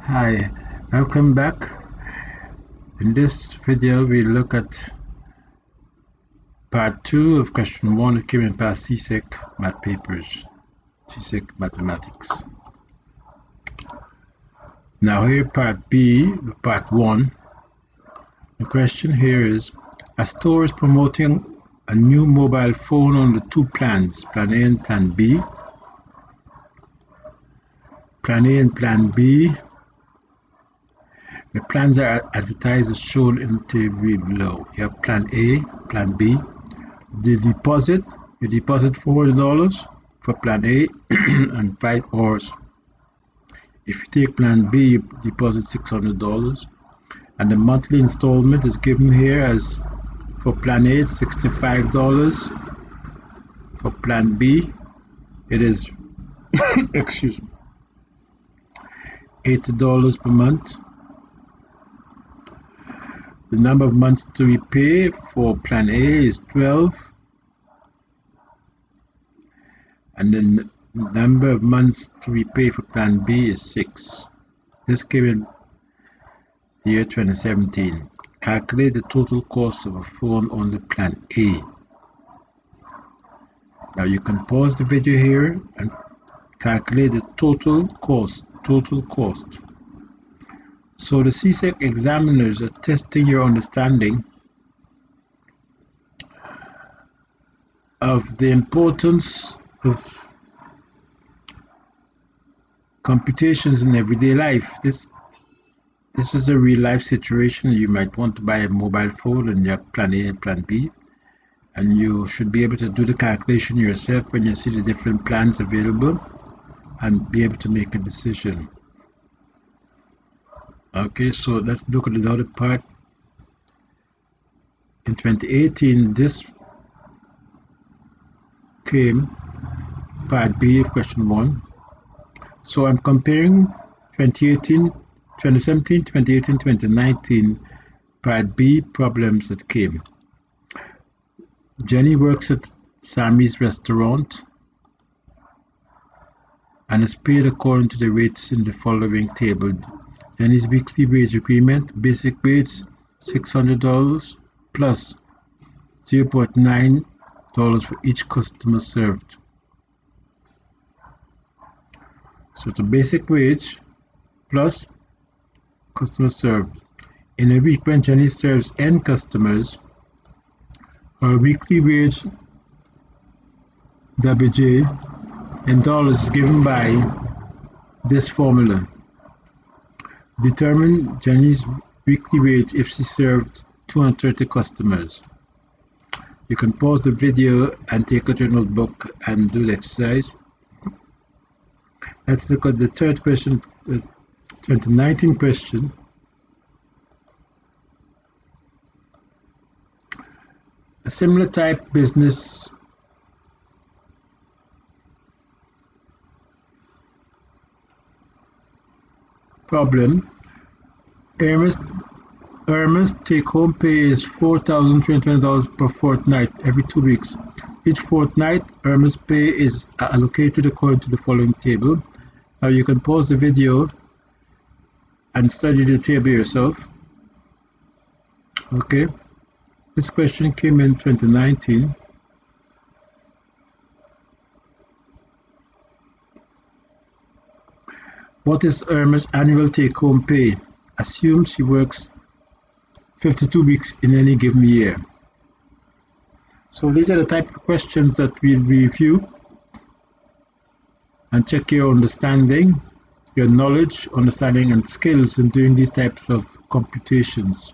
Hi, welcome back. In this video, we look at part 2 of question 1 that came in past CSEC math papers, CSEC mathematics. Now here part B, part 1. The question here is, a store is promoting a new mobile phone on the two plans, plan A and plan B. Plan A and plan B. The plans are advertised as shown in the table below. You have plan A, plan B. The deposit, you deposit $400 for plan A and 5 hours. If you take plan B, you deposit $600. And the monthly installment is given here as for plan A, it's $65. For plan B, it is excuse me, $80 per month. The number of months to repay for plan A is 12, and then the number of months to repay for plan B is 6. This came in the year 2017. Calculate the total cost of a phone on the plan A. Now you can pause the video here and calculate the total cost. So the CSEC examiners are testing your understanding of the importance of computations in everyday life. This is a real life situation. You might want to buy a mobile phone and you have plan A and plan B, and you should be able to do the calculation yourself when you see the different plans available and be able to make a decision. Okay, so let's look at the other part. In 2018, this came part B of question 1. So I'm comparing 2017, 2018, 2019 part B problems that came. Jenny works at Sammy's restaurant and is paid according to the rates in the following table. Jenny's weekly wage agreement, basic wage $600 plus $0.9 for each customer served. So it's a basic wage plus customer served. In a week when Jenny serves n customers, her weekly wage WJ in dollars is given by this formula. Determine Jenny's weekly wage if she served 230 customers. You can pause the video and take out your notebook and do the exercise. Let's look at the third question, the 2019 question. A similar type business problem. Irma's take-home pay is $4,320 per fortnight every 2 weeks. Each fortnight, Irma's pay is allocated according to the following table. Now you can pause the video and study the table yourself. Okay, this question came in 2019. What is Irma's annual take-home pay? Assume she works 52 weeks in any given year. So these are the type of questions that we'll review and check your understanding, your knowledge, understanding, and skills in doing these types of computations.